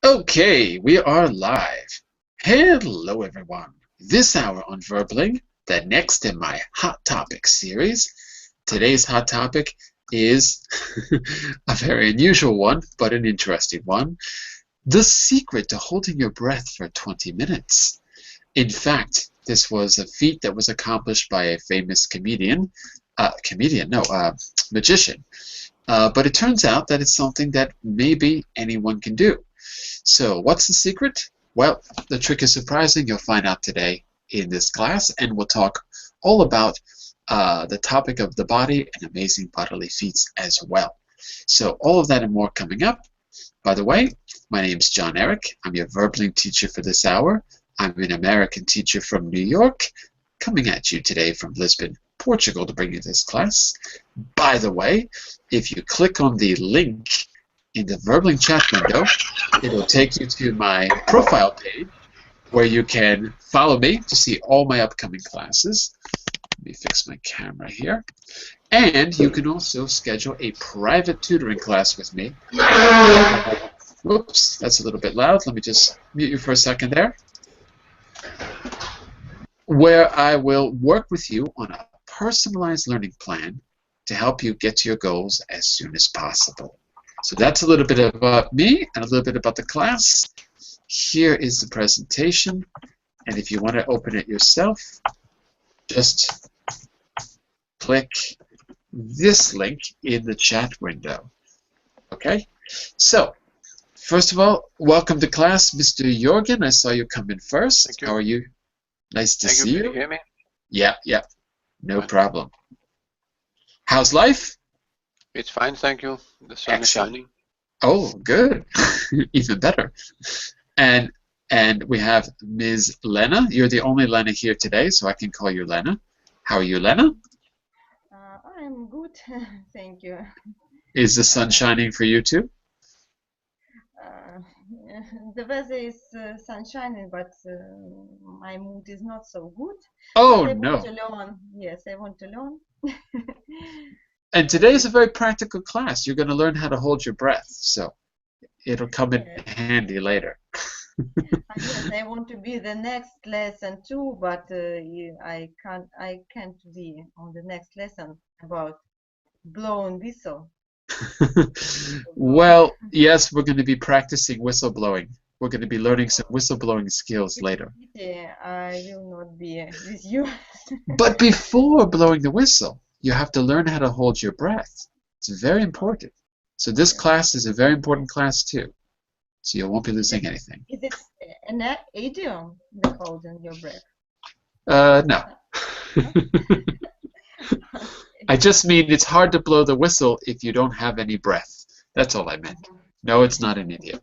Okay, we are live. Hello, everyone. This hour on Verbling, the next in my Hot Topic series. Today's hot topic is a very unusual one, but an interesting one. The secret to holding your breath for 20 minutes. In fact, this was a feat that was accomplished by a famous magician. But it turns out that it's something that maybe anyone can do. So what's the secret? Well, the trick is surprising. You'll find out today in this class, and we'll talk all about the topic of the body and amazing bodily feats as well. So all of that and more coming up. By the way, my name is John Eric. I'm your Verbling teacher for this hour. I'm an American teacher from New York, coming at you today from Lisbon, Portugal, to bring you this class. By the way, if you click on the link in the Verbling chat window, it will take you to my profile page where you can follow me to see all my upcoming classes. Let me fix my camera here. And you can also schedule a private tutoring class with me. Whoops, that's a little bit loud. Let me just mute you for a second there. Where I will work with you on a personalized learning plan to help you get to your goals as soon as possible. So that's a little bit about me and a little bit about the class. Here is the presentation, and if you want to open it yourself, just click this link in the chat window. Okay? So, first of all, welcome to class, Mr. Jorgen. I saw you come in first. Thank you. How are you? Nice to see Can you. you hear me? Yeah, no problem. How's life? It's fine, thank you. The sun is shining. Oh, good. Even better. And we have Ms. Lena. You're the only Lena here today, so I can call you Lena. How are you, Lena? I'm good, thank you. Is the sun shining for you too? The weather is sunshiny, but my mood is not so good. Oh, I no. want to learn. Yes, I want to learn. And today is a very practical class. You're going to learn how to hold your breath, so it'll come in handy later. Yes, I want to be the next lesson too, but I can't be on the next lesson about blowing whistle. Well, yes, we're going to be practicing whistleblowing. We're going to be learning some whistleblowing skills later. Yeah, I will not be with you. But before blowing the whistle, you have to learn how to hold your breath. It's very important. So this class is a very important class too. So you won't be losing anything. Is it an idiom, the holding your breath? No. I just mean it's hard to blow the whistle if you don't have any breath. That's all I meant. No, it's not an idiom.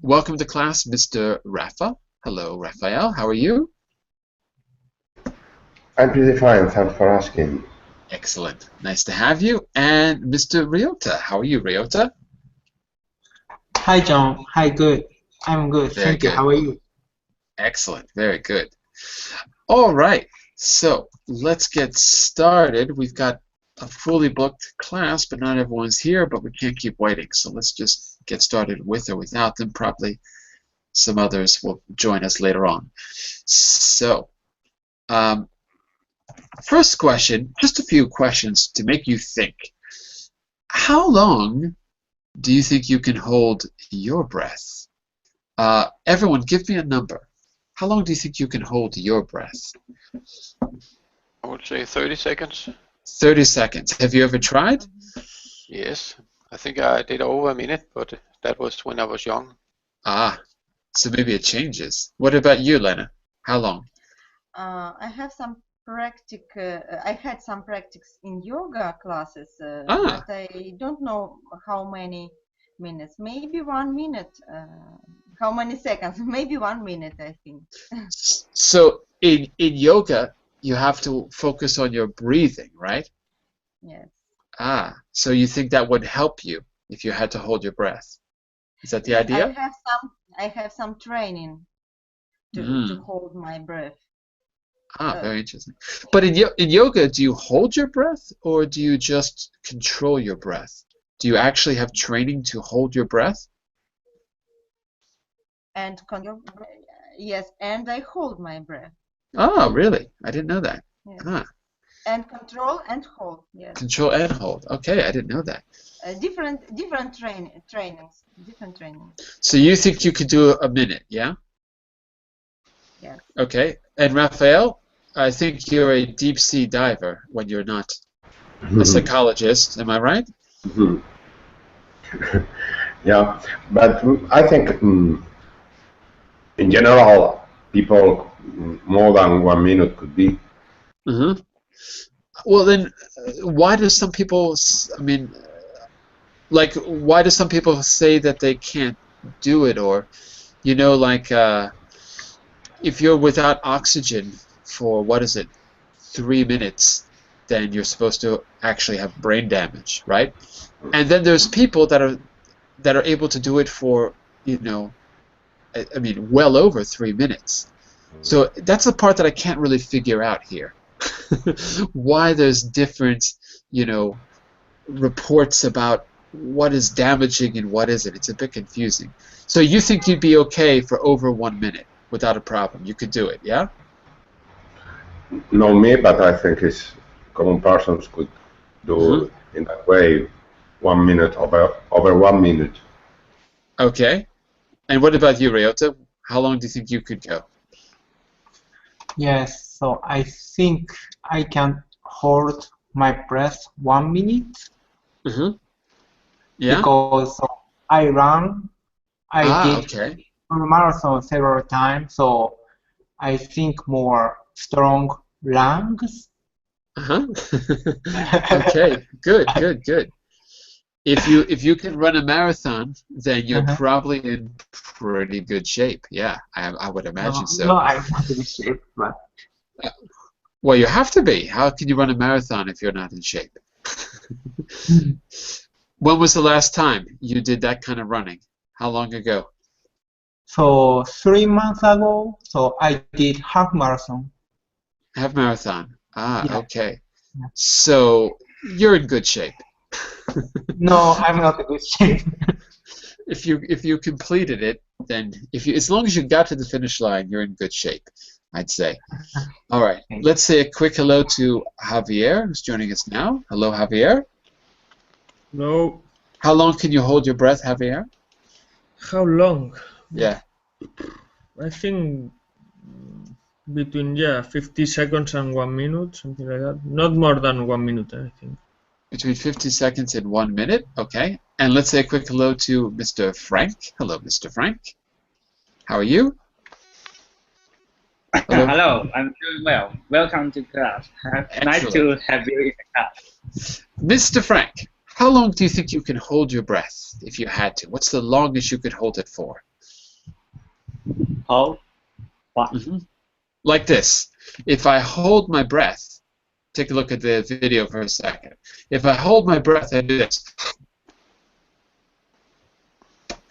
Welcome to class, Mr. Rafa. Hello, Raphael. How are you? I'm pretty fine. Thanks for asking. Excellent. Nice to have you. And Mr. Ryota. How are you, Ryota? Hi, John. Hi, good. I'm good. Very Thank you. good. How are you? Excellent. Very good. All right. So let's get started. We've got a fully booked class, but not everyone's here, but we can't keep waiting. So let's just get started with or without them. Probably some others will join us later on. So, first question, just a few questions to make you think. How long do you think you can hold your breath? Everyone, give me a number. How long do you think you can hold your breath? I would say 30 seconds. 30 seconds. Have you ever tried? Yes, I think I did over a minute, but that was when I was young. Ah, so maybe it changes. What about you, Lena? How long? I have some practice. I had some practice in yoga classes, Ah. but I don't know how many minutes. Maybe 1 minute. How many seconds? Maybe 1 minute, I think. So in yoga, you have to focus on your breathing, right? Yes. Ah, so you think that would help you if you had to hold your breath? Is that the idea? I have some training to hold my breath. Ah, very interesting. But in yoga, do you hold your breath or do you just control your breath? Do you actually have training to hold your breath? and yes, and I hold my breath. Oh, really? I didn't know that. Yes. Ah, And control and hold. Yes. control and hold. Okay, I didn't know that. Different trainings. So you think you could do a minute, yeah? Yes. Okay. And Raphael, I think you're a deep sea diver when you're not a psychologist. Am I right? Mhm. Yeah, but I think in general, people more than 1 minute could be. Mm-hmm. Well, then, why do some people? I mean, like, why do some people say that they can't do it? Or, you know, like, if you're without oxygen for what is it, 3 minutes, then you're supposed to actually have brain damage, right? And then there's people that are able to do it for, you know, I mean, well over 3 minutes. So that's the part that I can't really figure out here. Why there's different, you know, reports about what is damaging and what isn't. It's a bit confusing. So you think you'd be okay for over 1 minute without a problem? You could do it, yeah? Not me, but I think it's common persons could do in that way. 1 minute over 1 minute. Okay. And what about you, Ryota? How long do you think you could go? Yes, so I think I can hold my breath 1 minute Yeah? because I did Okay. a marathon several times, so I think more strong lungs. Okay, good. If you can run a marathon, then you're probably in pretty good shape. Yeah, I would imagine so. No, I'm not in shape, but Well, you have to be. How can you run a marathon if you're not in shape? When was the last time you did that kind of running? How long ago? so 3 months ago, so I did half marathon. Half marathon. Yeah. Okay. Yeah. So you're in good shape. No, I'm not in good shape. If you completed it, then as long as you got to the finish line, you're in good shape, I'd say. All right. Let's say a quick hello to Javier, who's joining us now. Hello, Javier. Hello. How long can you hold your breath, Javier? How long? Yeah. I think between 50 seconds and 1 minute, something like that. Not more than 1 minute, I think. Between 50 seconds and 1 minute. Okay. And let's say a quick hello to Mr. Frank. Hello, Mr. Frank. How are you? Hello. Hello, I'm doing well. Welcome to class. Nice to have you in the class. Mr. Frank, how long do you think you can hold your breath if you had to? What's the longest you could hold it for? Hold? What? Like this. If I hold my breath, take a look at the video for a second. If I hold my breath and do this,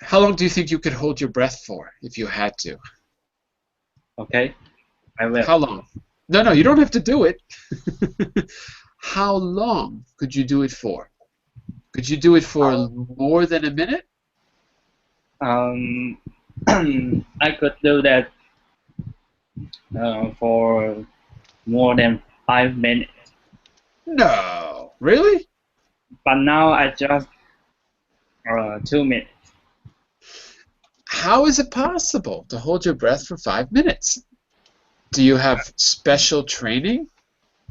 how long do you think you could hold your breath for if you had to? Okay, I will. How long? No, you don't have to do it. How long could you do it for? Could you do it for more than a minute? I could do that for more than 5 minutes. No, really? But now I just 2 minutes. How is it possible to hold your breath for 5 minutes? Do you have special training?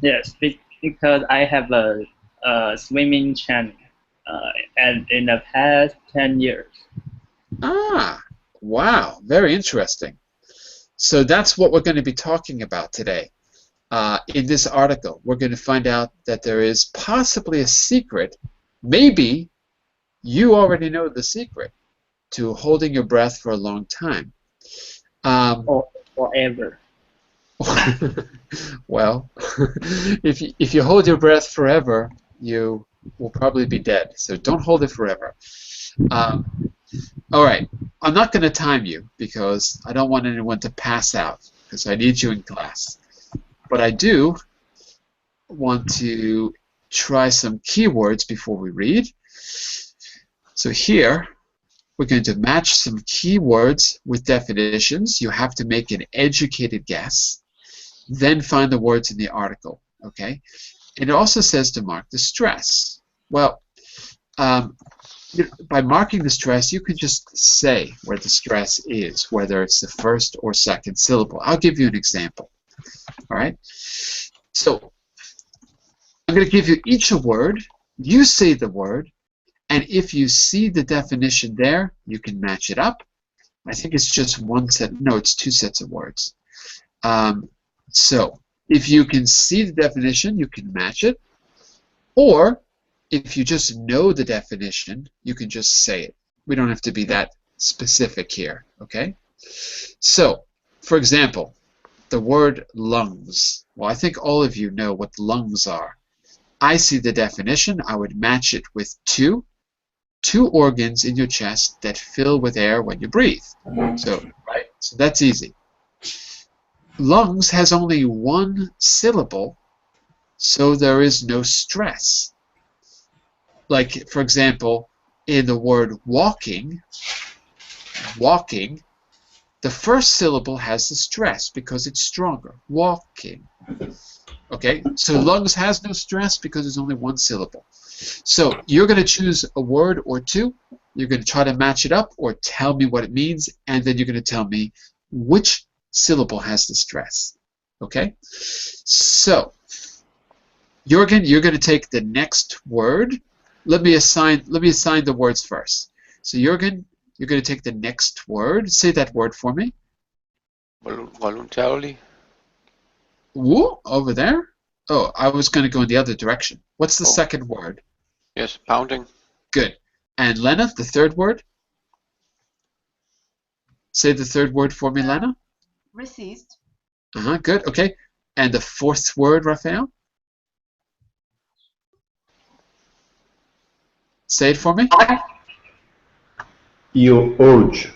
Yes, because I have a swimming channel and in the past 10 years. Ah, wow, very interesting. So that's what we're going to be talking about today. In this article, we're going to find out that there is possibly a secret. Maybe you already know the secret to holding your breath for a long time. Or forever. Well, if you hold your breath forever, you will probably be dead. So don't hold it forever. All right, I'm not going to time you because I don't want anyone to pass out because I need you in class. But I do want to try some keywords before we read. So here We're going to match some keywords with definitions. You have to make an educated guess, then find the words in the article. Okay? And it also says to mark the stress. Well, by marking the stress, you can just say where the stress is, whether it's the first or second syllable. I'll give you an example. All right? So I'm going to give you each a word. You say the word, and if you see the definition there, you can match it up. I think it's just one set. No, it's two sets of words. So if you can see the definition, you can match it. Or if you just know the definition, you can just say it. We don't have to be that specific here, okay? So, for example, the word lungs. Well, I think all of you know what lungs are. I see the definition. I would match it with two organs in your chest that fill with air when you breathe. So, right? So that's easy. Lungs has only one syllable, so there is no stress. Like, for example, in the word walking, the first syllable has the stress because it's stronger. Walking. Okay? So lungs has no stress because there's only one syllable. So you're going to choose a word or two. You're going to try to match it up or tell me what it means, and then you're going to tell me which syllable has the stress. Okay? So, Jürgen, you're going to take the next word. Let me assign the words first. So, Jürgen, you're going to take the next word. Say that word for me. Voluntarily. Ooh, over there? Oh, I was going to go in the other direction. What's the Oh. second word? Yes, pounding. Good. And Lena, the third word? Say the third word for me, Lena. Resist. Good. Okay. And the fourth word, Raphael? Say it for me. You urge.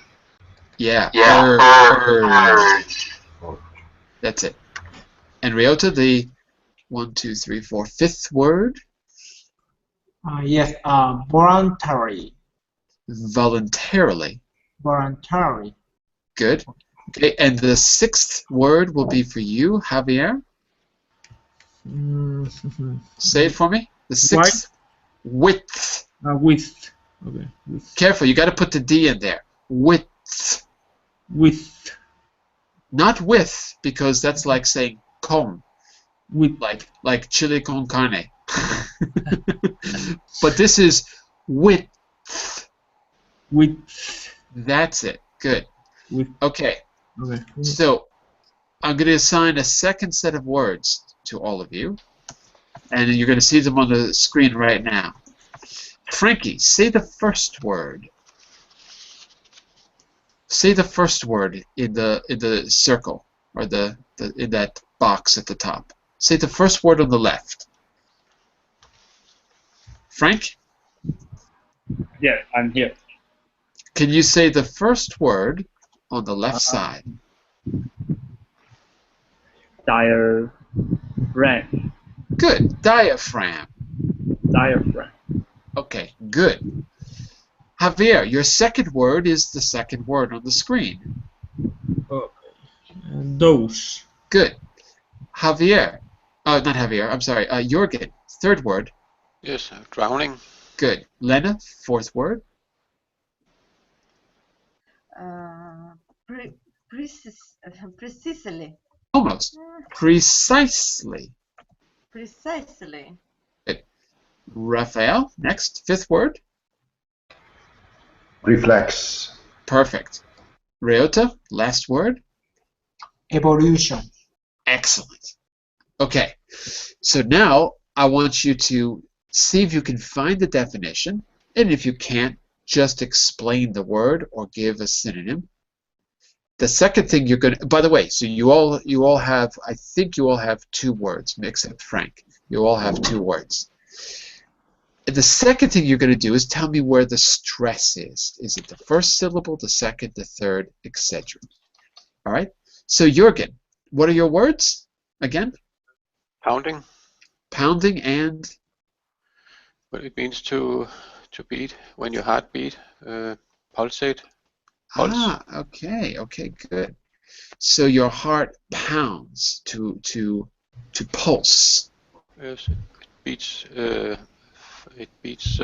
Yeah. Urge. That's it. And Ryota, the 1, 2, 3, 4, fifth word? Yes, voluntary. Voluntarily. Voluntary. Good. Okay. And the sixth word will be for you, Javier. Say it for me. The sixth. Width. With. Okay. With. Careful, you got to put the D in there. Width. With. Not with, because that's like saying con, With. like chili con carne. But this is width. With. That's it. Good. With. Okay. Okay. So I'm going to assign a second set of words to all of you, and you're going to see them on the screen right now. Frankie, say the first word. Say the first word in the circle or the in that box at the top. Say the first word on the left. Frank, Yeah, I'm here. can you say the first word on the left side? Diaphragm. Good. Diaphragm. Diaphragm. Okay, good. Javier, your second word is the second word on the screen. Okay. Those. Good. Javier. Not Javier, I'm sorry. Jürgen, third word. Yes, drowning. Good. Lena, fourth word. Precisely. Almost. Precisely. Precisely. Good. Raphael, next, fifth word. Reflex. Perfect. Ryota, last word. Evolution. Excellent. Okay, so now I want you to see if you can find the definition, and if you can't, just explain the word or give a synonym. The second thing you're going to, by the way, so you all have, I think you all have two words, except Frank. You all have two words. The second thing you're going to do is tell me where the stress is. Is it the first syllable, the second, the third, etc.? All right? So, Jürgen, what are your words again? Pounding. Pounding and But it means to beat when your heart beat. pulsate. Pulse. Ah, okay, okay, good. So your heart pounds to pulse. Yes, it beats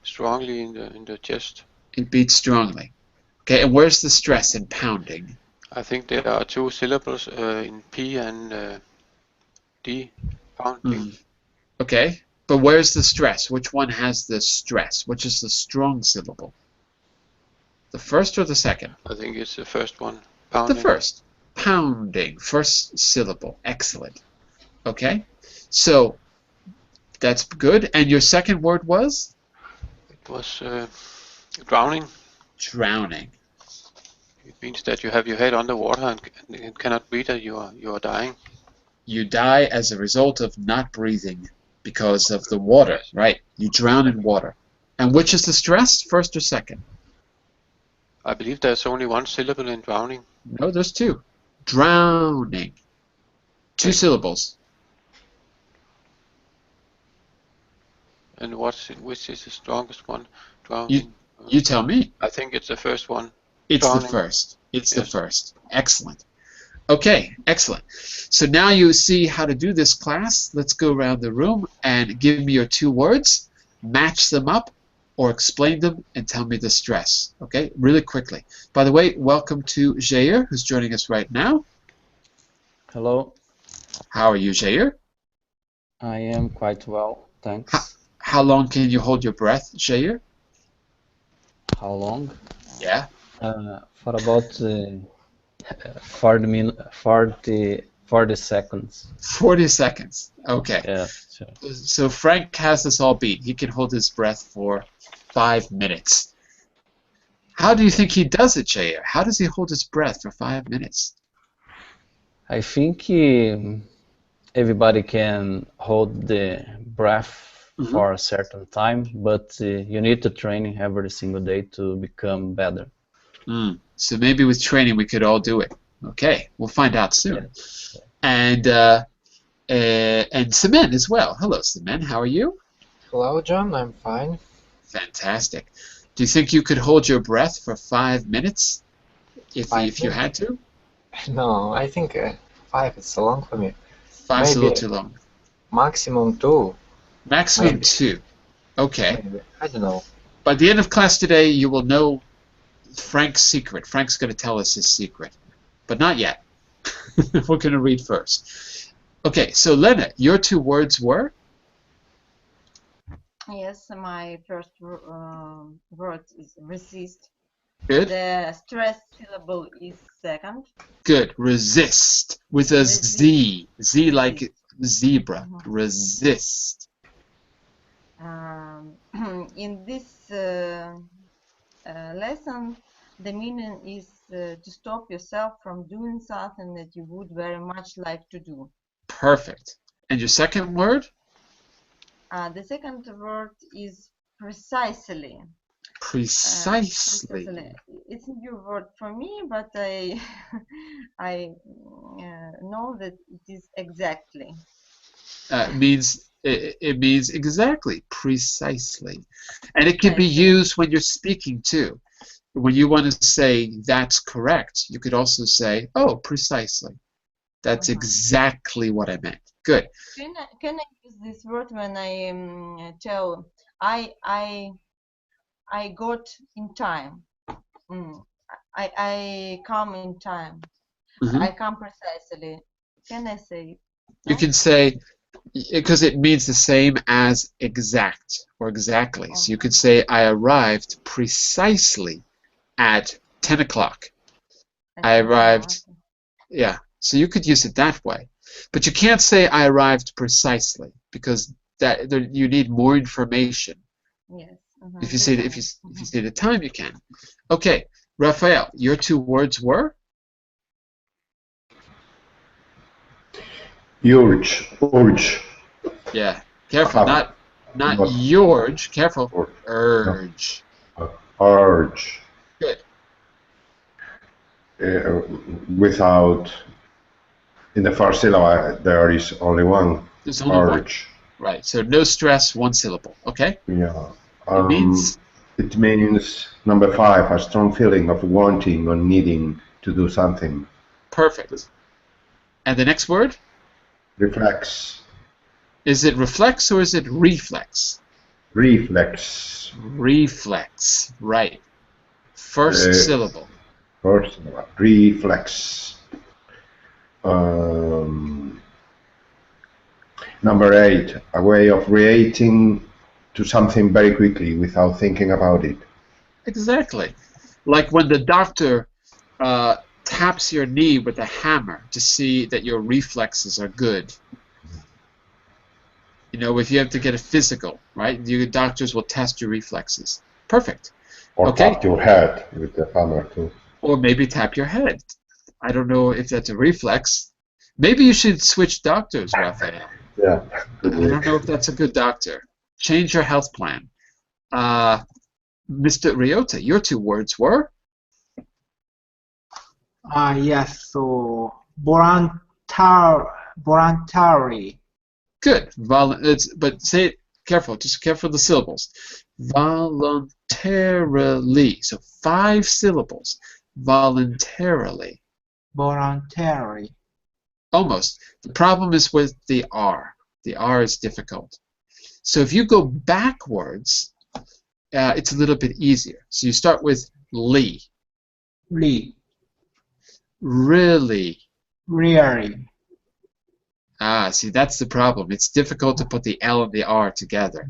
strongly in the chest. It beats strongly. Okay, and where's the stress in pounding? I think there are two syllables in P and D, pounding. Okay, but where's the stress? Which one has the stress? Which is the strong syllable? The first or the second? I think it's the first one, The pounding. first. Pounding. First syllable. Excellent. Okay, so that's good. And your second word was? It was drowning. Drowning. It means that you have your head underwater and cannot breathe, and you are dying. You die as a result of not breathing because of the water, right? You drown in water. And which is the stress, first or second? I believe there's only one syllable in drowning. No, there's two. Drowning. Two syllables. And which is the strongest one? Drowning. You tell me. I think it's the first one. It's Drowning. the first. It's the Yes. first. Excellent. Okay, excellent. So now you see how to do this class. Let's go around the room and give me your two words, match them up, or explain them and tell me the stress. Okay, really quickly. By the way, welcome to Jair, who's joining us right now. Hello, How are you, Jair? I am quite well, thanks. How long can you hold your breath, Jair? How long? Yeah. For about 40 seconds. 40 seconds. Okay. Yeah, sure. So Frank has this all beat. He can hold his breath for 5 minutes. How do you think he does it, Jair? How does he hold his breath for 5 minutes? I think everybody can hold the breath for a certain time, but you need to train every single day to become better. So maybe with training we could all do it. Okay, we'll find out soon. Yeah. And Semen as well. Hello, Semen. How are you? Hello, John. I'm fine. Fantastic. Do you think you could hold your breath for 5 minutes if you had to? No, I think 5 is so long for me. 5's a Maybe little too long. maximum 2. Maximum Maybe. 2. Okay. Maybe. I don't know. By the end of class today, you will know Frank's secret. Frank's going to tell us his secret. But not yet. We're going to read first. Okay, so Lena, your two words were? Yes, my first word is resist. Good. The stress syllable is second. Good. Resist. With a Z. Z like zebra. Resist. In this lesson, the meaning is to stop yourself from doing something that you would very much like to do. Perfect. And your second word? The second word is precisely. Precisely. It's a new word for me, but I know that it is exactly. It means exactly, precisely, and it can be used when you're speaking too. When you want to say that's correct, you could also say, oh, precisely. That's exactly what I meant. Good. Can I use this word when I tell I got in time? I come in time. I come precisely. Can I say it? No? You can say, because it means the same as exact or exactly. So you could say, I arrived precisely at 10 o'clock. I arrived, yeah. So you could use it that way. But you can't say I arrived precisely because you need more information. Yes. If you say the time, you can. Okay, Raphael, your two words were? Urge. Yeah. Careful, not urge. Careful. Urge. Urge. Good. Without, in the first syllable, there is only one. There's only urge. one. Right. So no stress, one syllable. Okay. Yeah. It means It means number 5, a strong feeling of wanting or needing to do something. Perfect. And the next word? Reflex. Is it reflex or is it reflex? Reflex. Reflex. Right. First syllable. First, reflex. Number 8, a way of reacting to something very quickly without thinking about it. Exactly. Like when the doctor taps your knee with a hammer to see that your reflexes are good. You know, if you have to get a physical, right? Your doctors will test your reflexes. Perfect. Or Okay. tap your head with the hammer too. Or maybe tap your head. I don't know if that's a reflex. Maybe you should switch doctors, Raphael. Yeah. I don't know if that's a good doctor. Change your health plan. Mr. Ryota, your 2 words were? Yes, so voluntary. Good. But say it careful. Just careful the syllables. Voluntarily. So 5 syllables. Voluntarily. Voluntary. Almost. The problem is with the R. The R is difficult. So if you go backwards, it's a little bit easier. So you start with Lee. Really. Really. Really. See, that's the problem. It's difficult to put the L and the R together.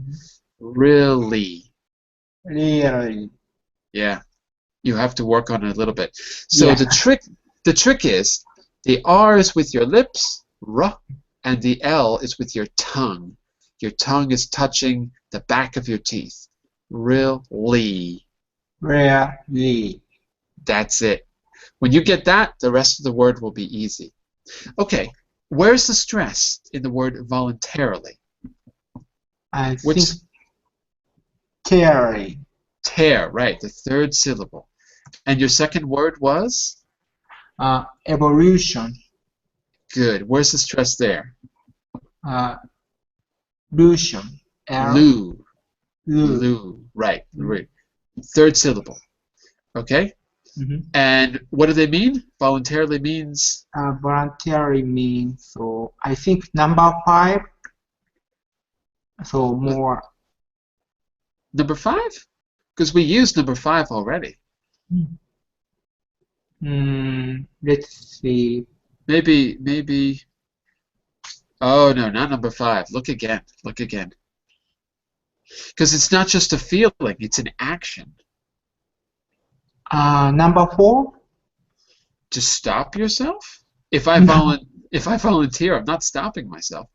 Really. Really. Yeah. You have to work on it a little bit. So Yeah. the trick is the R is with your lips, R, and the L is with your tongue. Your tongue is touching the back of your teeth. Really. Really. That's it. When you get that, the rest of the word will be easy. Okay, where's the stress in the word voluntarily? I Which think teary. tear, right, the 3rd syllable. And your second word was? Evolution. Good. Where's the stress there? Lution. Loo. Loo. Right. 3rd syllable. Okay? Mm-hmm. And what do they mean? Voluntarily means? Voluntary means, so I think number 5. So more. Number 5? Because we used number 5 already. Let's see. Maybe. Oh, no, not number 5. Look again. Look again. Because it's not just a feeling, it's an action. Number 4? To stop yourself? If I volunteer, I'm not stopping myself.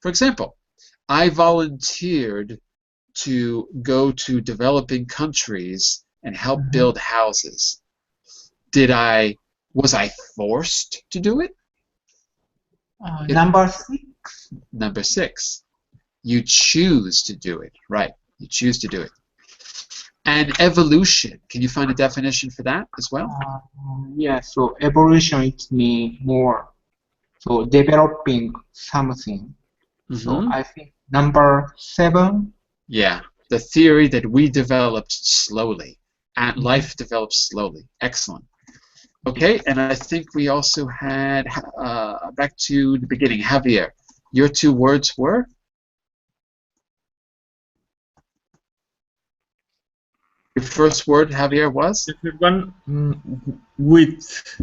For example, I volunteered to go to developing countries and help build houses. Was I forced to do it? Number 6? Number 6. You choose to do it. Right. You choose to do it. And evolution. Can you find a definition for that as well? Yeah, so evolution it means more. So developing something. So I think number 7. Yeah. The theory that we developed slowly. And life develops slowly. Excellent. Okay, and I think we also had, back to the beginning, Javier. Your 2 words were? Your first word, Javier, was? The third one, width.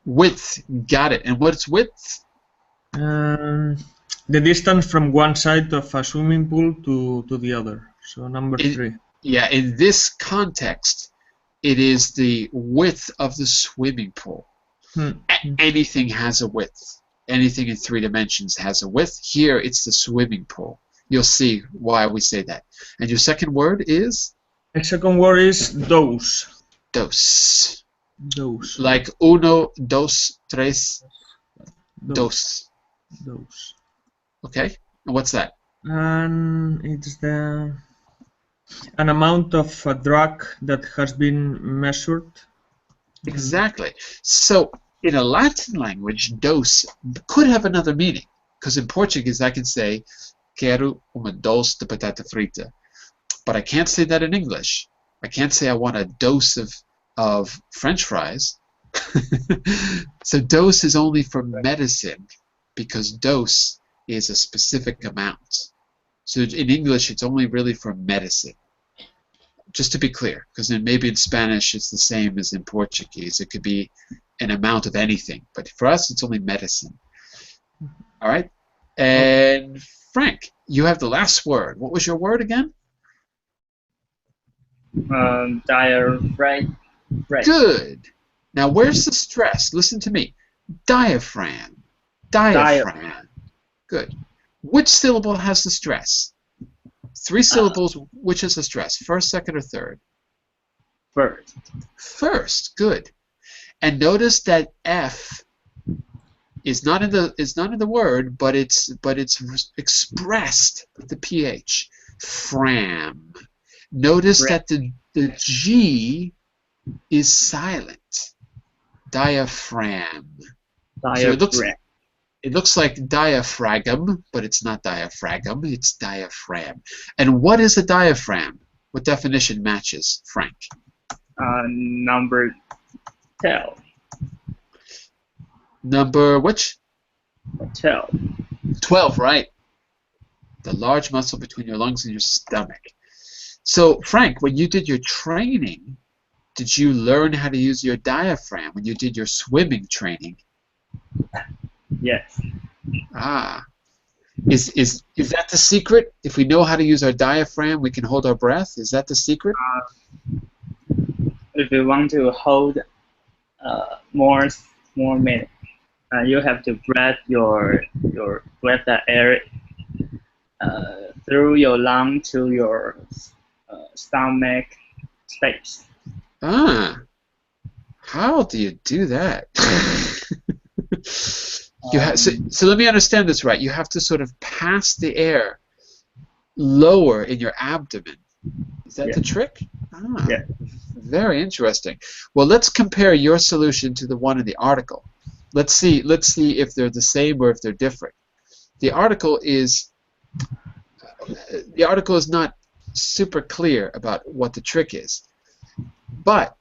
Width, got it. And what's width? The distance from one side of a swimming pool to the other. So number 3. Yeah, in this context, it is the width of the swimming pool. Anything has a width. Anything in 3 dimensions has a width. Here, it's the swimming pool. You'll see why we say that. And your second word is? The second word is dose. Dose. Dose. Like uno, dos, tres, dos. Dose. Okay, and what's that? And it's an amount of a drug that has been measured. Exactly. So in a Latin language, dose could have another meaning. Because in Portuguese, I can say, quero uma dose de batata frita. But I can't say that in English. I can't say I want a dose of French fries. So dose is only for medicine, because dose is a specific amount. So in English, it's only really for medicine. Just to be clear, because then maybe in Spanish it's the same as in Portuguese. It could be an amount of anything, but for us it's only medicine. All right? And Frank, you have the last word. What was your word again? Diaphragm. Good. Now where's the stress? Listen to me. Diaphragm. Diaphragm. Good. Which syllable has the stress? 3 syllables, which is the stress? First, second, or third? First. First, good. And notice that F is not in the word, but it's expressed with the PH. Fram. Notice that the G is silent. Diaphragm. Diaphragm. So it looks like diaphragm, but it's not diaphragm, it's diaphragm. And what is a diaphragm? What definition matches, Frank? Number 12. Number which? 12. 12, right. The large muscle between your lungs and your stomach. So, Frank, when you did your training, did you learn how to use your diaphragm when you did your swimming training? Yes. Ah. Is that the secret? If we know how to use our diaphragm, we can hold our breath? Is that the secret? If you want to hold more minutes, you have to breathe breathe the air through your lung to your stomach space. Ah. How do you do that? So let me understand this right. You have to sort of pass the air lower in your abdomen. Is that the trick? Ah, yeah. Very interesting. Well, let's compare your solution to the one in the article. Let's see if they're the same or if they're different. The article is not super clear about what the trick is, but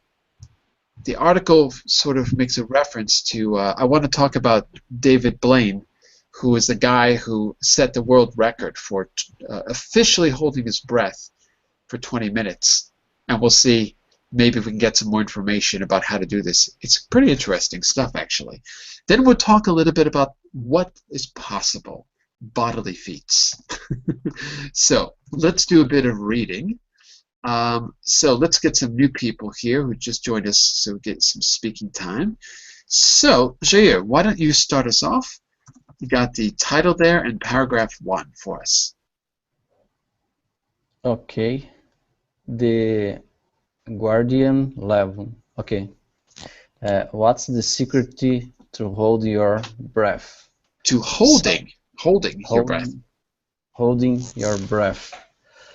the article sort of makes a reference to, I want to talk about David Blaine, who is the guy who set the world record for officially holding his breath for 20 minutes. And we'll see, maybe we can get some more information about how to do this. It's pretty interesting stuff, actually. Then we'll talk a little bit about what is possible, bodily feats. So let's do a bit of reading. So let's get some new people here who just joined us so we get some speaking time. So, Jair, why don't you start us off? You got the title there and paragraph 1 for us. Okay. The Guardian level. Okay. What's the secret to hold your breath? To holding your breath. Holding your breath.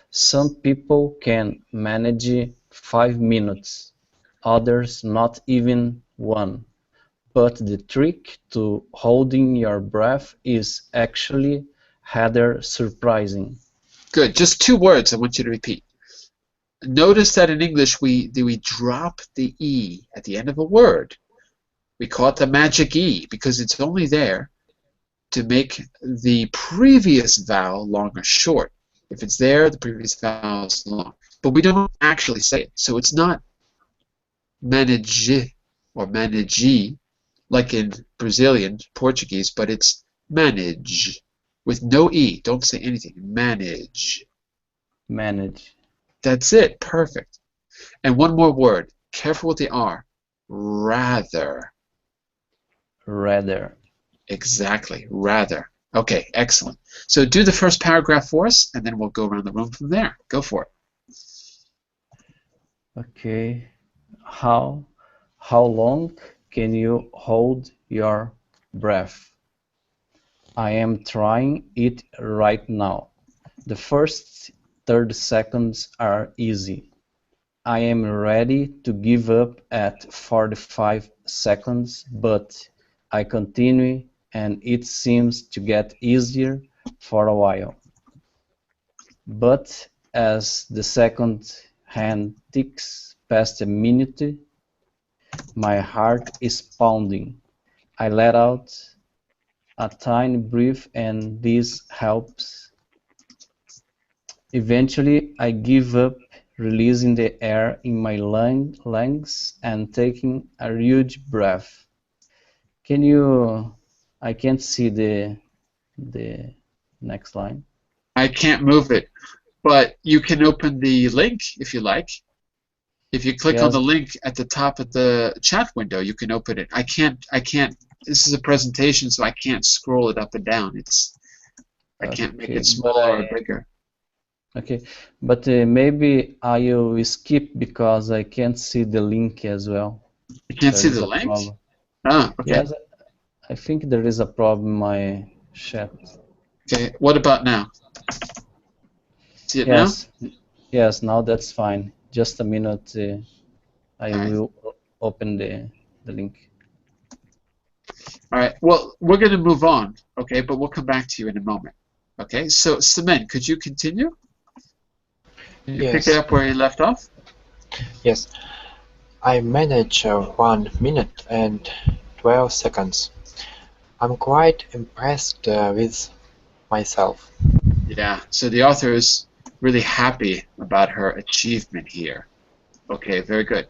Some people can manage 5 minutes, others not even 1. But the trick to holding your breath is actually rather surprising. Good. Just 2 words I want you to repeat. Notice that in English we drop the E at the end of a word. We call it the magic E because it's only there to make the previous vowel long or short. If it's there, the previous vowel is long. But we don't actually say it. So it's not manage or manage like in Brazilian Portuguese, but it's manage with no E. Don't say anything. Manage. Manage. That's it. Perfect. And one more word. Careful with the R. Rather. Rather. Exactly. Rather. Okay, excellent. So do the first paragraph for us, and then we'll go around the room from there. Go for it. Okay. How long can you hold your breath? I am trying it right now. The first 30 seconds are easy. I am ready to give up at 45 seconds, but I continue and it seems to get easier for a while. But as the seconds hand ticks past a minute. My heart is pounding. I let out a tiny breath and this helps. Eventually, I give up, releasing the air in my lungs and taking a huge breath. Can you? I can't see the next line. I can't move it, but you can open the link if you like. If you click on Yes. the link at the top of the chat window, you can open it. I can't. This is a presentation, so I can't scroll it up and down. I can't make Okay, it smaller or bigger. Okay, but maybe I will skip because I can't see the link as well. You can't see There is the a link? problem. Ah, okay. Yes, I think there is a problem in my chat. Okay, what about now? See it Yes, yes, now that's fine. Just a minute, I All right. will open the link. All right, well, we're going to move on, okay, but we'll come back to you in a moment. Okay, so Semen, could you continue? Can you pick it Yes. up where you left off? Yes. I manage 1 minute and 12 seconds. I'm quite impressed with myself. Yeah, so the author is really happy about her achievement here. Okay, very good.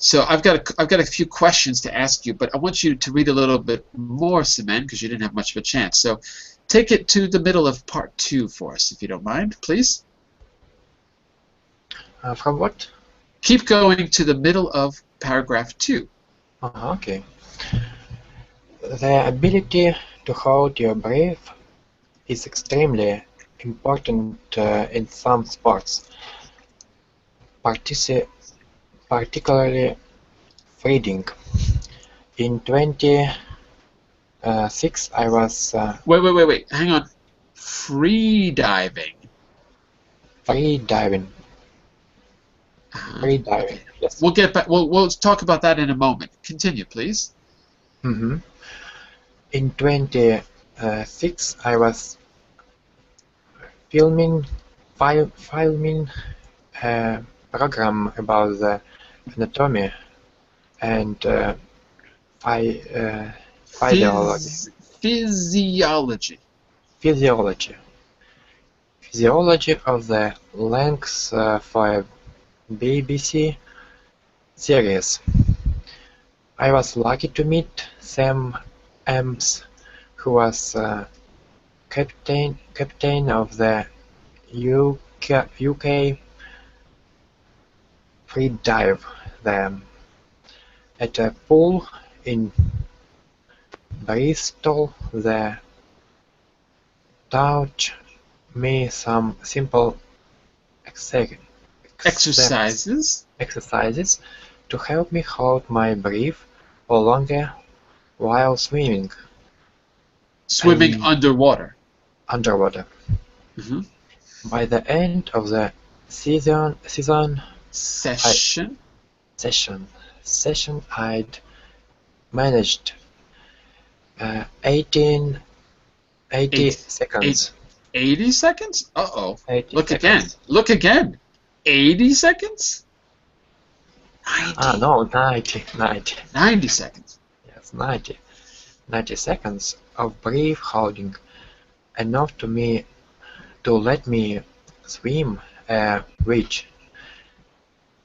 So I've got a few questions to ask you, but I want you to read a little bit more, Semen, because you didn't have much of a chance. So take it to the middle of part 2 for us, if you don't mind, please. From what? Keep going to the middle of paragraph 2. Okay. The ability to hold your breath is extremely important in some sports, particularly freeding. In 2006, I was Wait. Hang on. Free diving. free diving. Free diving. Okay. Yes. We'll get back. We'll talk about that in a moment. Continue, please. Mm-hmm. In 2006, I was filming a program about the anatomy and physiology. Physiology of the lungs for a BBC series. I was lucky to meet Sam Ames, who was captain of the UK free dive at a pool in Bristol. They taught me some simple Exercises. to help me hold my breath for longer while swimming. Swimming underwater. Mm-hmm. By the end of the session, I'd managed 80 seconds. 80 seconds? Uh-oh. 80 Look seconds. again. Look again. 80 seconds? 90. No, 90. 90 seconds. Yes, 90. 90 seconds of breath holding, enough to let me swim a reach.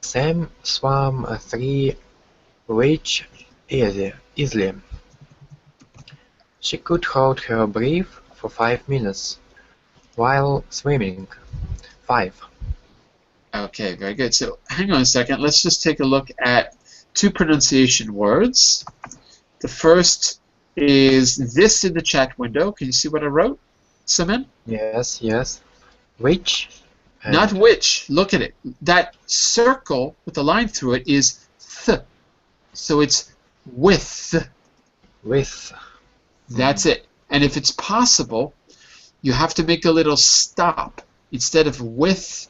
Sam swam 3 reach easily. She could hold her breath for 5 minutes while swimming. 5. Okay, very good. So hang on a second. Let's just take a look at 2 pronunciation words. The first is this in the chat window. Can you see what I wrote, Semen? Yes. Which? Not which. Look at it. That circle with the line through it is th. So it's with. With. That's it. And if it's possible, you have to make a little stop. Instead of with,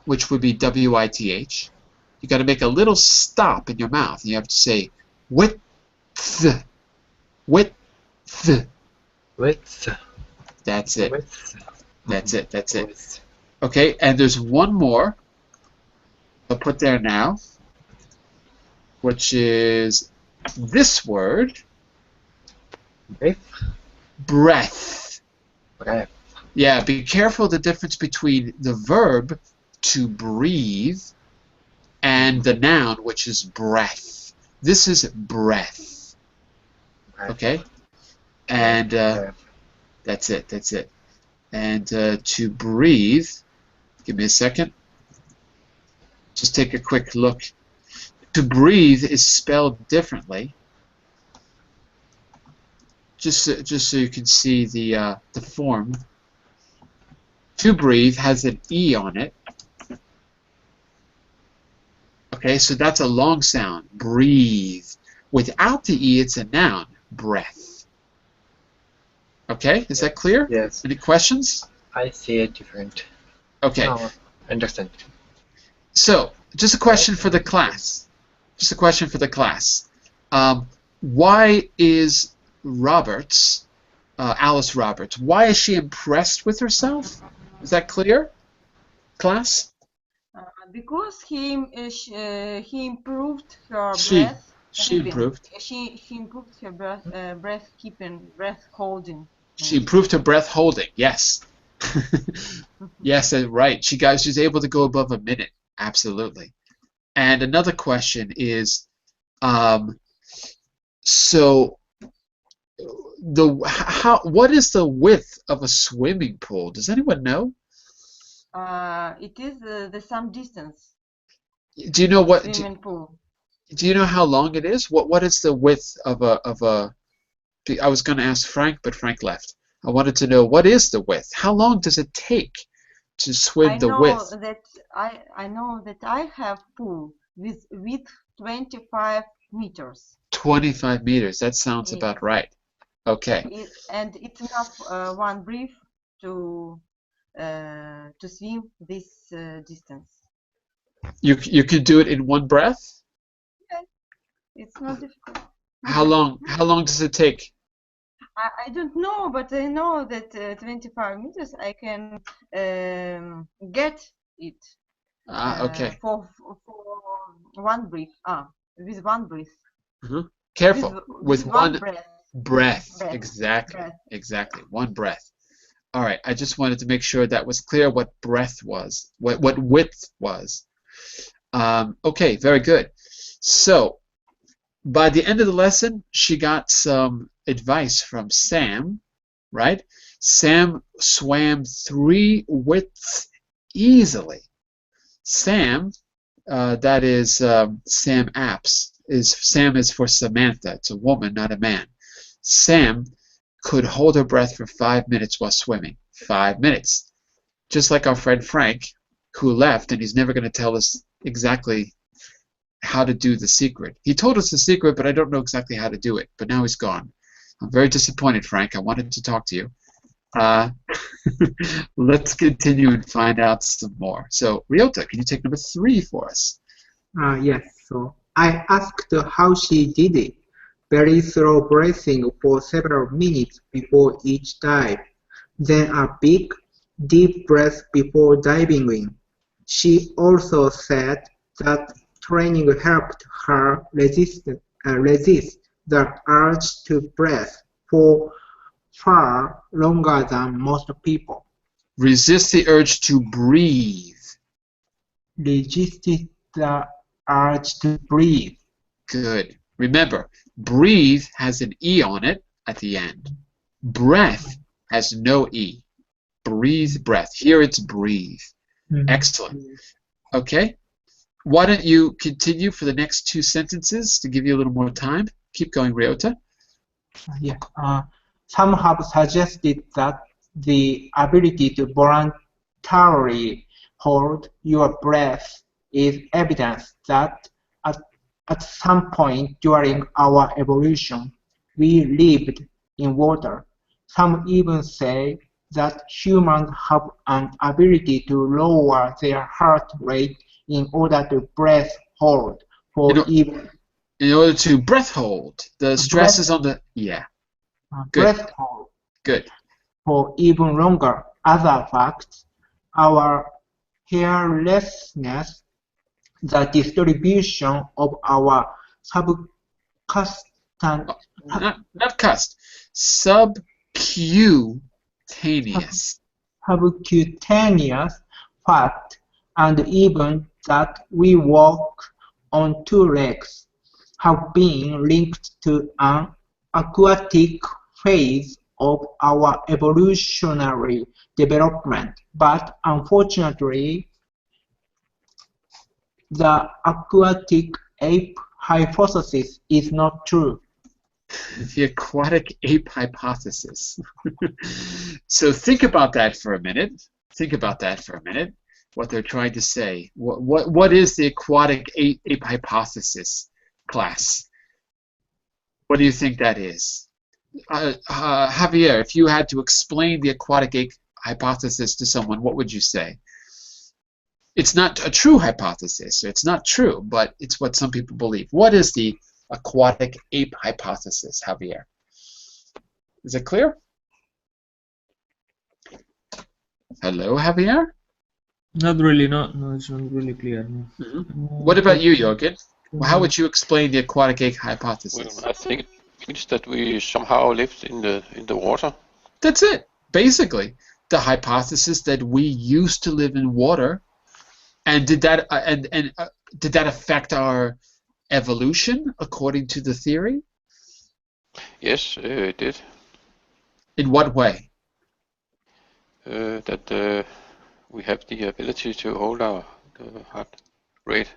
which would be W-I-T-H, you got to make a little stop in your mouth. And you have to say with. With. That's it. With. That's it. With. Okay, and there's one more. I'll put there now, which is this word, Breath. breath. Breath. Yeah, be careful the difference between the verb to breathe and the noun, which is breath. This is breath. Breath. Okay? And Breath. that's it, that's it. And to breathe, give me a second. Just take a quick look. To breathe is spelled differently. Just so you can see the form. To breathe has an E on it. Okay, so that's a long sound. Breathe. Without the E, it's a noun. Breath. Okay, is that clear? Yes. Any questions? I see it different. Okay. Oh, understand. So, just a question for the class. Just a question for the class. Why is Roberts, Alice Roberts, why is she impressed with herself? Is that clear, class? Because he improved her She breath. improved. She improved her breath keeping, breath holding. She improved her breath holding. Yes. Yes, right. She's able to go above a minute. Absolutely. And another question is, so what is the width of a swimming pool? Does anyone know? It is the some distance. Do you know what? Swimming pool. Do you know how long it is? What is the width of a? I was going to ask Frank, but Frank left. I wanted to know what is the width. How long does it take to swim the width? I know that I have pool with width 25 meters. 25 meters. That sounds about right. Okay. And it's enough one breath to swim this distance. You could do it in one breath? Yeah, it's not difficult. How long does it take? I don't know, but I know that 25 meters I can get it. Okay. For one breath. With one breath. Careful. With one breath. Exactly. Breath. Exactly. One breath. All right. I just wanted to make sure that was clear what breath was, what width was. Okay. Very good. So, by the end of the lesson, she got some advice from Sam, right? Sam swam 3 widths easily. Sam, that is Sam Apps. Sam is for Samantha. It's a woman, not a man. Sam could hold her breath for 5 minutes while swimming. 5 minutes. Just like our friend Frank, who left, and he's never going to tell us exactly how to do the secret. He told us the secret, but I don't know exactly how to do it. But now he's gone. I'm very disappointed, Frank. I wanted to talk to you. Let's continue and find out some more. So, Ryota, can you take number 3 for us? Yes. So I asked how she did it. Very slow breathing for several minutes before each dive. Then a big, deep breath before diving in. She also said that training helped her resist the urge to breathe for far longer than most people. Resist the urge to breathe. Resisted the urge to breathe. Good. Remember, breathe has an E on it at the end. Breath has no E. Breathe, breath. Here it's breathe. Excellent. Okay. Why don't you continue for the next 2 sentences to give you a little more time? Keep going, Ryota. Yeah. Some have suggested that the ability to voluntarily hold your breath is evidence that at some point during our evolution, we lived in water. Some even say that humans have an ability to lower their heart rate in order to breath hold for in order to breath hold. The stress is on the Good. Breath hold. Good. For even longer. Other facts, our hairlessness the distribution of our not cust, subcutaneous. Subcutaneous fat, and even that we walk on two legs, have been linked to an aquatic phase of our evolutionary development, but unfortunately, the aquatic ape hypothesis is not true. The aquatic ape hypothesis. So think about that for a minute. Think about that for a minute. What they're trying to say. What is the aquatic ape hypothesis, class? What do you think that is? Javier, if you had to explain the aquatic ape hypothesis to someone, what would you say? It's not a true hypothesis. It's not true, but it's what some people believe. What is the aquatic ape hypothesis, Javier? Is it clear? Hello, Javier? Not really, no, it's not really clear. No. What about you, Jorgen? How would you explain the aquatic ape hypothesis? Well, I think it means that we somehow lived in the water. That's it. Basically, the hypothesis that we used to live in water, and did that affect our evolution according to the theory? Yes, it did. In what way? That we have the ability to hold our heart rate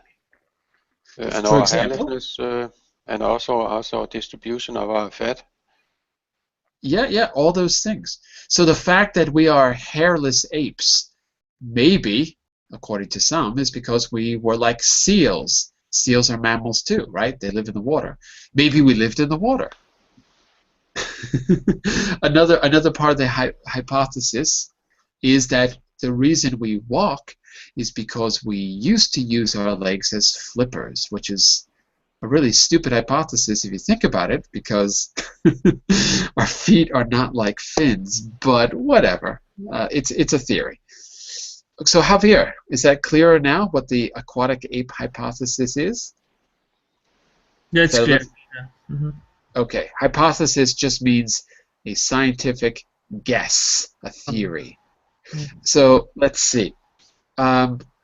and For our example? hairlessness, and also distribution of our fat. Yeah, all those things. So the fact that we are hairless apes, maybe, according to some, is because we were like seals. Seals are mammals too, right? They live in the water. Maybe we lived in the water. Another part of the hypothesis is that the reason we walk is because we used to use our legs as flippers, which is a really stupid hypothesis if you think about it, because our feet are not like fins, but whatever. It's a theory. So Javier, is that clearer now what the aquatic ape hypothesis is? Yeah, it's clear. Yeah. Mm-hmm. Okay, hypothesis just means a scientific guess, a theory. So let's see.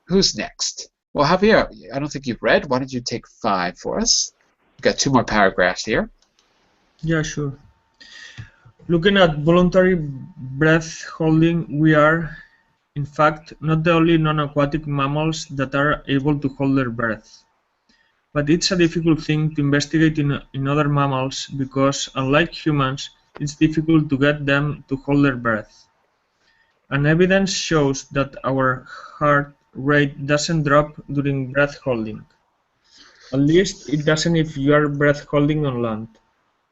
Who's next? Well, Javier, I don't think you've read. Why don't you take 5 for us? We've got 2 more paragraphs here. Yeah, sure. Looking at voluntary breath holding, we are, in fact, not the only non-aquatic mammals that are able to hold their breath. But it's a difficult thing to investigate in other mammals because, unlike humans, it's difficult to get them to hold their breath. And evidence shows that our heart rate doesn't drop during breath holding. At least it doesn't if you are breath holding on land.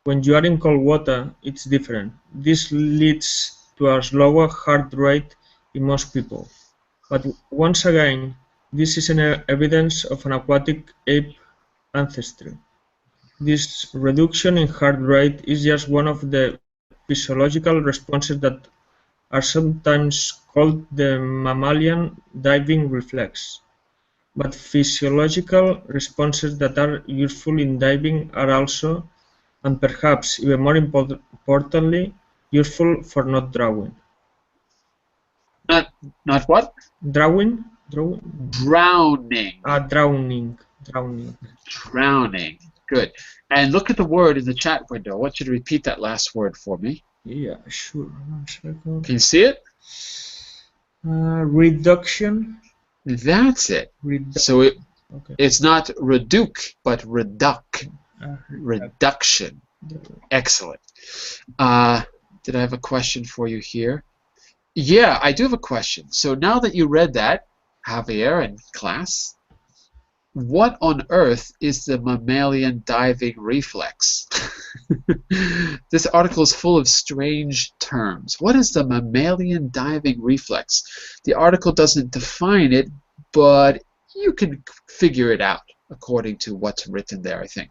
When you are in cold water, it's different. This leads to a slower heart rate in most people. But once again, this is an evidence of an aquatic ape ancestry. This reduction in heart rate is just one of the physiological responses that are sometimes called the mammalian diving reflex. But physiological responses that are useful in diving are also, and perhaps even more importantly, useful for not drowning. Not what? Drowning? Drowning. Drowning. Drowning. Good. And look at the word in the chat window. I want you to repeat that last word for me. Yeah, sure. 1 second. Can you see it? Reduction. That's it. So it's not reduc, but reduction. Excellent. Did I have a question for you here? Yeah, I do have a question. So now that you read that, Javier and class, what on earth is the mammalian diving reflex? This article is full of strange terms. What is the mammalian diving reflex? The article doesn't define it, but you can figure it out according to what's written there, I think.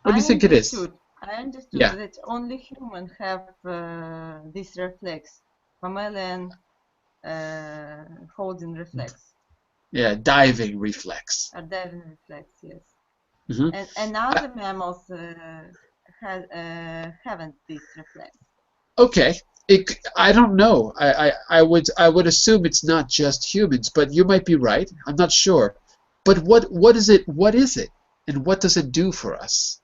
What do you think it is? I understood that only humans have this reflex, mammalian holding reflex. Yeah, diving reflex. A diving reflex, yes. Mhm. And other mammals haven't this reflex. Okay. I don't know. I would assume it's not just humans, but you might be right. I'm not sure. But what is it? What is it? And what does it do for us?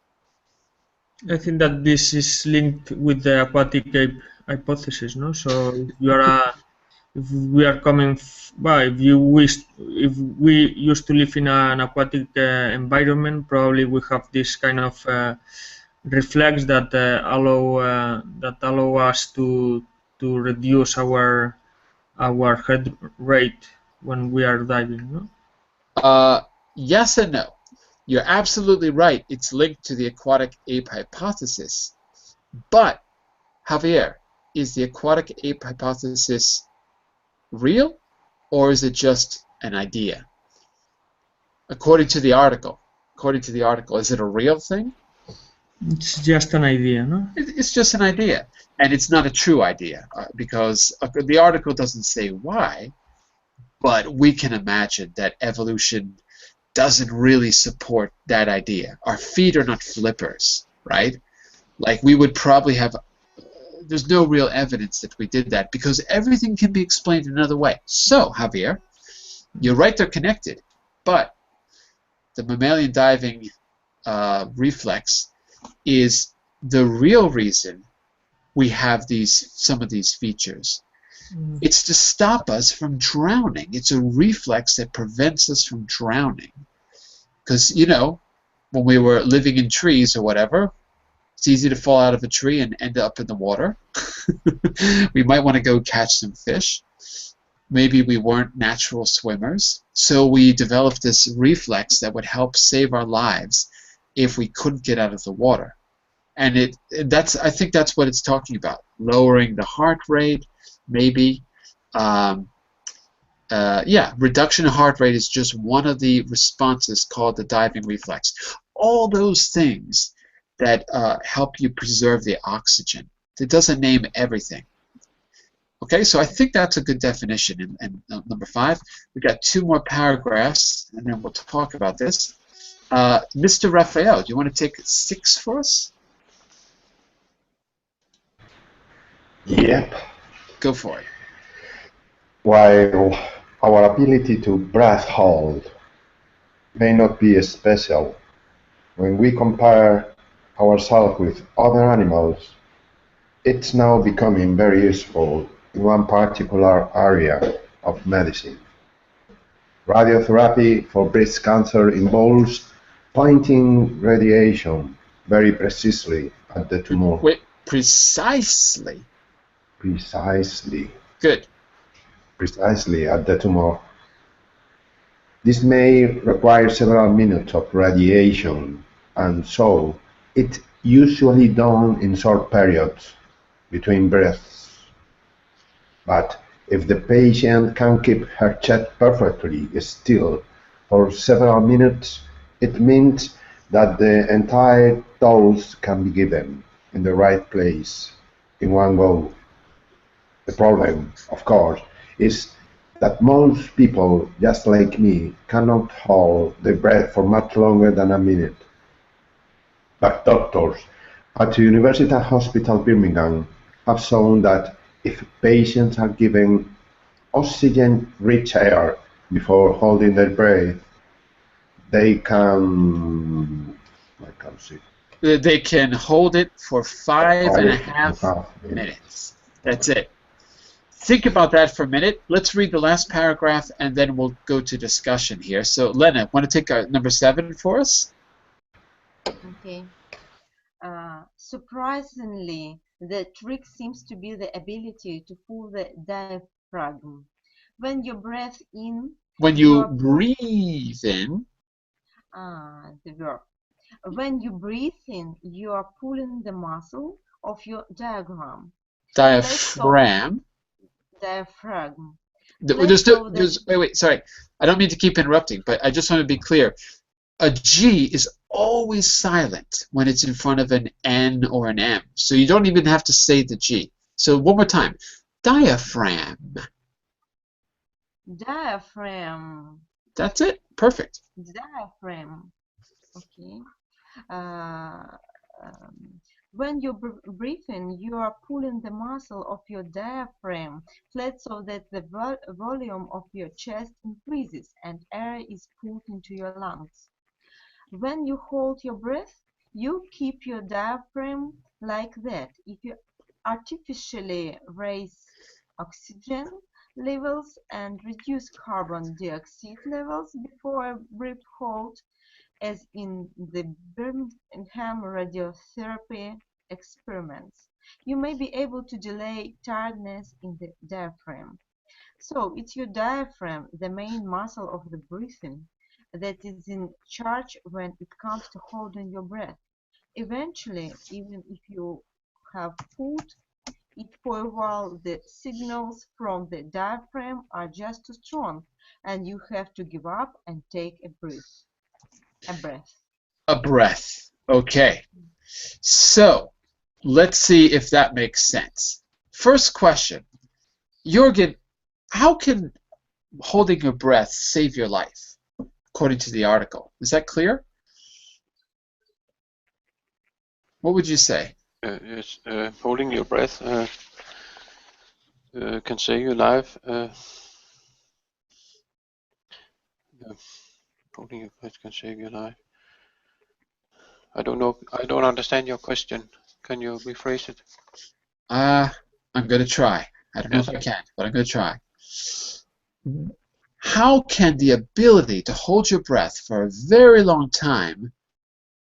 I think that this is linked with the aquatic ape hypothesis, no? So if we are coming, well, if we used to live in an aquatic environment, probably we have this kind of reflex that allow us to reduce our heart rate when we are diving, no? Yes and no. You're absolutely right. It's linked to the aquatic ape hypothesis. But, Javier, is the aquatic ape hypothesis real, or is it just an idea? According to the article, is it a real thing? It's just an idea, no? It's just an idea, and it's not a true idea because the article doesn't say why, but we can imagine that evolution doesn't really support that idea. Our feet are not flippers, right? Like we would probably have, there's no real evidence that we did that because everything can be explained another way. So, Javier, you're right, they're connected, but the mammalian diving reflex is the real reason we have some of these features. It's to stop us from drowning. It's a reflex that prevents us from drowning. Because, you know, when we were living in trees or whatever, it's easy to fall out of a tree and end up in the water. We might want to go catch some fish. Maybe we weren't natural swimmers. So we developed this reflex that would help save our lives if we couldn't get out of the water. And I think that's what it's talking about. Lowering the heart rate, maybe. Yeah, reduction in heart rate is just one of the responses called the diving reflex. All those things that help you preserve the oxygen. It doesn't name everything. Okay, so I think that's a good definition. And number 5, we've got 2 more paragraphs, and then we'll talk about this. Mr. Raphael, do you want to take 6 for us? Yep. Go for it. While our ability to breath hold may not be special, when we compare ourselves with other animals, it's now becoming very useful in one particular area of medicine. Radiotherapy for breast cancer involves pointing radiation very precisely at the tumor. Wait, precisely? Precisely. Good. Precisely at the tumor. This may require several minutes of radiation, and so it's usually done in short periods between breaths. But if the patient can keep her chest perfectly still for several minutes, it means that the entire dose can be given in the right place in one go. The problem, of course, is that most people, just like me, cannot hold their breath for much longer than a minute. But doctors at the University Hospital Birmingham have shown that if patients are given oxygen-rich air before holding their breath, they can hold it for 5.5 minutes. That's it. Think about that for a minute. Let's read the last paragraph, and then we'll go to discussion here. So, Lena, want to take number 7 for us? Okay. Surprisingly, the trick seems to be the ability to pull the diaphragm. When you breathe in... When you breathe in... the verb. When you breathe in, you are pulling the muscle of your diaphragm. Diaphragm. Diaphragm. Wait, sorry. I don't mean to keep interrupting, but I just want to be clear. A G is always silent when it's in front of an N or an M. So you don't even have to say the G. So one more time. Diaphragm. Diaphragm. That's it. Perfect. Diaphragm. Okay. When you breathe in, you are pulling the muscle of your diaphragm flat so that the volume of your chest increases and air is pulled into your lungs. When you hold your breath, you keep your diaphragm like that. If you artificially raise oxygen levels and reduce carbon dioxide levels before a breath hold, as in the Birmingham radiotherapy experiments, you may be able to delay tiredness in the diaphragm. So it's your diaphragm, the main muscle of the breathing, that is in charge when it comes to holding your breath. Eventually, even if you have pulled it for a while, the signals from the diaphragm are just too strong, and you have to give up and take a breath. A breath. Okay. So let's see if that makes sense. First question. Jürgen, how can holding your breath save your life, according to the article? Is that clear? What would you say? Yes, holding your breath can save your life. Holding your breath can save your life. I don't know. I don't understand your question. Can you rephrase it? I'm going to try. I don't know if I can, but I'm going to try. How can the ability to hold your breath for a very long time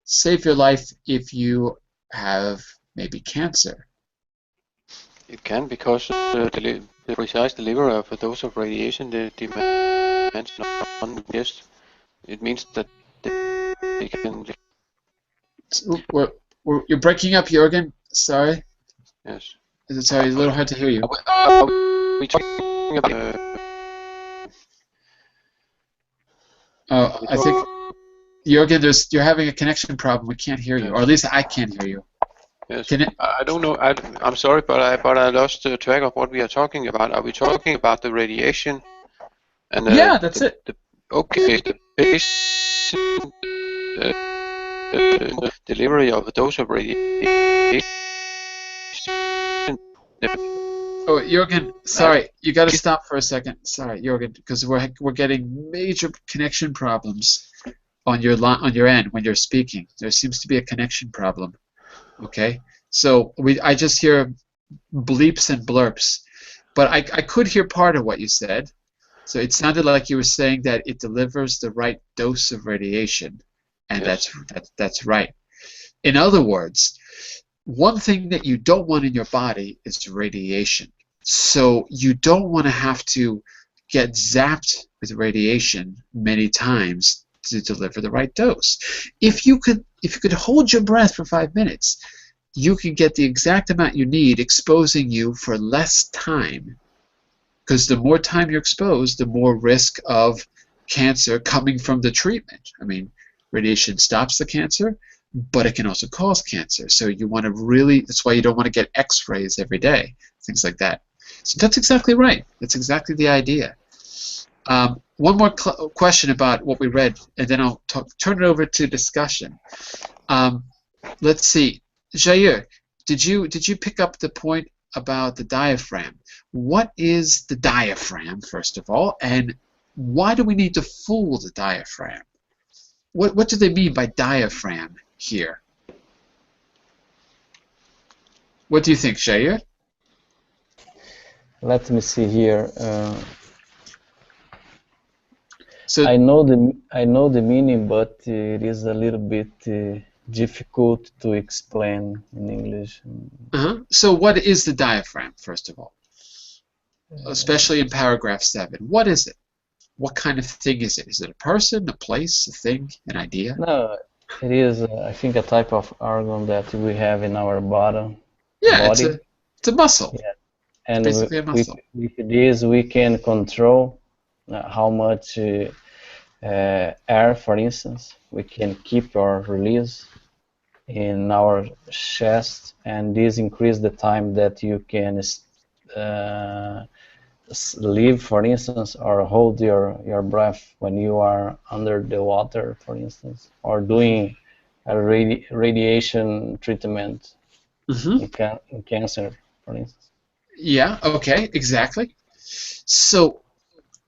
save your life if you have maybe cancer? It can, because the precise delivery of a dose of radiation demands on yes. It means that they can. You're breaking up, Jürgen. Sorry. Yes. Sorry, it's a little hard to hear you. Are we talking about? I think, Jürgen, you're having a connection problem. We can't hear you, or at least I can't hear you. Yes. I don't know. I'm sorry, but I lost track of what we are talking about. Are we talking about the radiation? And yeah, that's it. Okay. The patient delivery of a dose of radiation. Oh, Jürgen, sorry, you got to stop for a second. Sorry, Jürgen, because we're getting major connection problems on your end when you're speaking. There seems to be a connection problem. Okay, so I just hear bleeps and blurps, but I could hear part of what you said. So it sounded like you were saying that it delivers the right dose of radiation, and yes. that's right. In other words, one thing that you don't want in your body is radiation. So you don't want to have to get zapped with radiation many times to deliver the right dose. If you could hold your breath for 5 minutes, you can get the exact amount you need, exposing you for less time. Because the more time you're exposed, the more risk of cancer coming from the treatment. I mean, radiation stops the cancer, but it can also cause cancer. So you want to really, that's why you don't want to get x-rays every day, things like that. So that's exactly right. That's exactly the idea. One more question about what we read, and then I'll turn it over to discussion. Let's see. Jair, did you pick up the point about the diaphragm? What is the diaphragm, first of all, and why do we need to fool the diaphragm? What do they mean by diaphragm here? What do you think, Jair? Let me see here. So I know the meaning, but it is a little bit difficult to explain in English. So what is the diaphragm, first of all? Especially in paragraph 7. What is it? What kind of thing is it? Is it a person, a place, a thing, an idea? No, it is, I think, a type of organ that we have in our body. Yeah, it's a muscle. Yeah. And it's basically a muscle. With this, we can control how much air, for instance, we can keep or release in our chest, and this increase the time that you can live, for instance, or hold your breath when you are under the water, for instance, or doing a radiation treatment in cancer, for instance. Yeah, okay, exactly. So,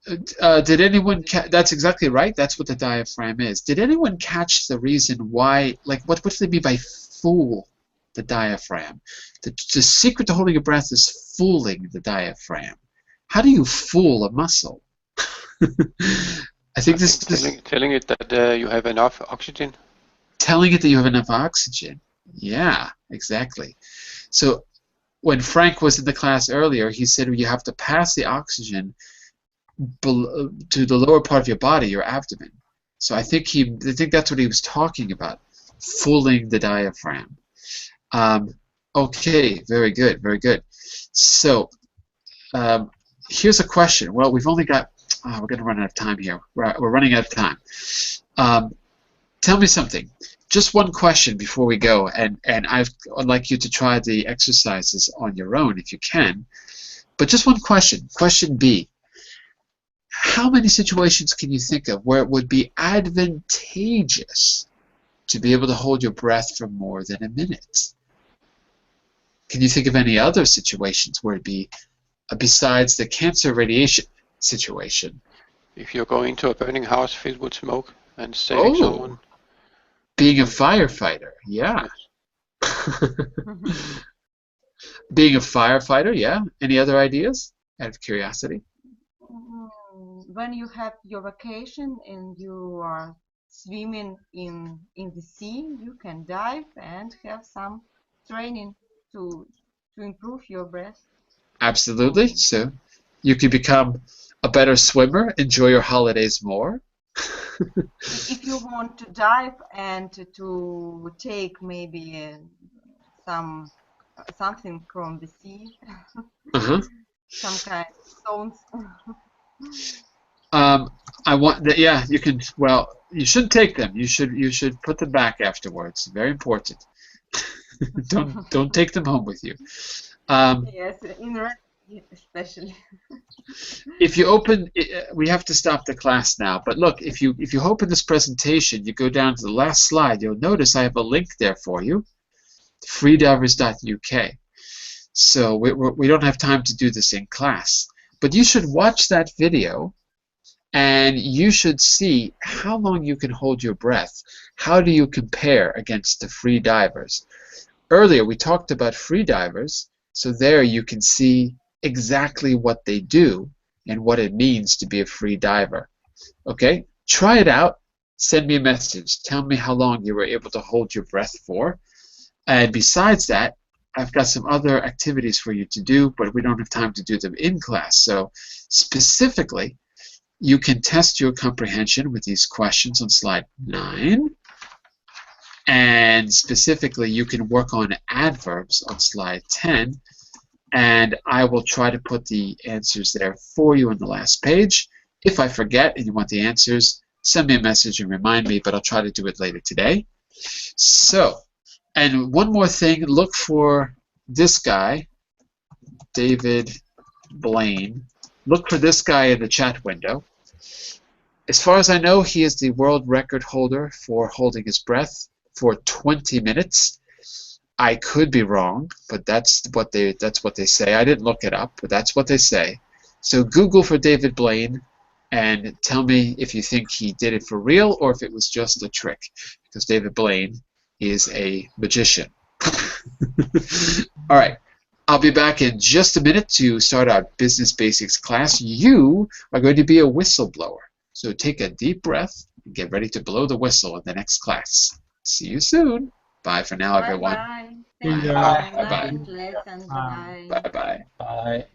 did anyone that's exactly right. That's what the diaphragm is. Did anyone catch the reason why, like, what do they mean by fool the diaphragm? The secret to holding your breath is fooling the diaphragm. How do you fool a muscle? I think this is telling it that you have enough oxygen. Telling it that you have enough oxygen. Yeah, exactly. So when Frank was in the class earlier, he said you have to pass the oxygen to the lower part of your body, your abdomen. So I think that's what he was talking about, fooling the diaphragm. Okay, very good, very good. So here's a question. Well, we've only got we're going to run out of time here. We're running out of time. Tell me something. Just one question before we go, and I'd like you to try the exercises on your own if you can. But just one question. Question B. How many situations can you think of where it would be advantageous to be able to hold your breath for more than a minute? Can you think of any other situations where it'd be, besides the cancer radiation situation? If you're going to a burning house filled with smoke and saving someone. Being a firefighter, yeah. Being a firefighter, yeah. Any other ideas out of curiosity? When you have your vacation and you are swimming in the sea, you can dive and have some training to improve your breath. Absolutely. So you could become a better swimmer, enjoy your holidays more. If you want to dive and to take maybe something from the sea, some kind of stones. I want that. Yeah, you can. Well, you shouldn't take them. You should put them back afterwards. Very important. don't take them home with you. Yes, in especially. If you open, we have to stop the class now. But look, if you open this presentation, you go down to the last slide. You'll notice I have a link there for you, freedivers.uk. So we don't have time to do this in class, but you should watch that video, and you should see how long you can hold your breath. How do you compare against the free divers? Earlier we talked about free divers, so there you can see exactly what they do and what it means to be a free diver. Okay, try it out. Send me a message. Tell me how long you were able to hold your breath for. And besides that, I've got some other activities for you to do, but we don't have time to do them in class. So specifically, you can test your comprehension with these questions on slide 9. And specifically, you can work on adverbs on slide 10. And I will try to put the answers there for you on the last page. If I forget and you want the answers, send me a message and remind me, but I'll try to do it later today. So, and one more thing, look for this guy, David Blaine. Look for this guy in the chat window. As far as I know, he is the world record holder for holding his breath for 20 minutes. I could be wrong, but that's what they say. I didn't look it up, but that's what they say. So Google for David Blaine and tell me if you think he did it for real or if it was just a trick, because David Blaine is a magician. All right, I'll be back in just a minute to start our Business Basics class. You are going to be a whistleblower, so take a deep breath and get ready to blow the whistle in the next class. See you soon. Bye for now, everyone. Bye. Bye. Bye. Bye. Bye-bye. Bye. Bye-bye. Bye.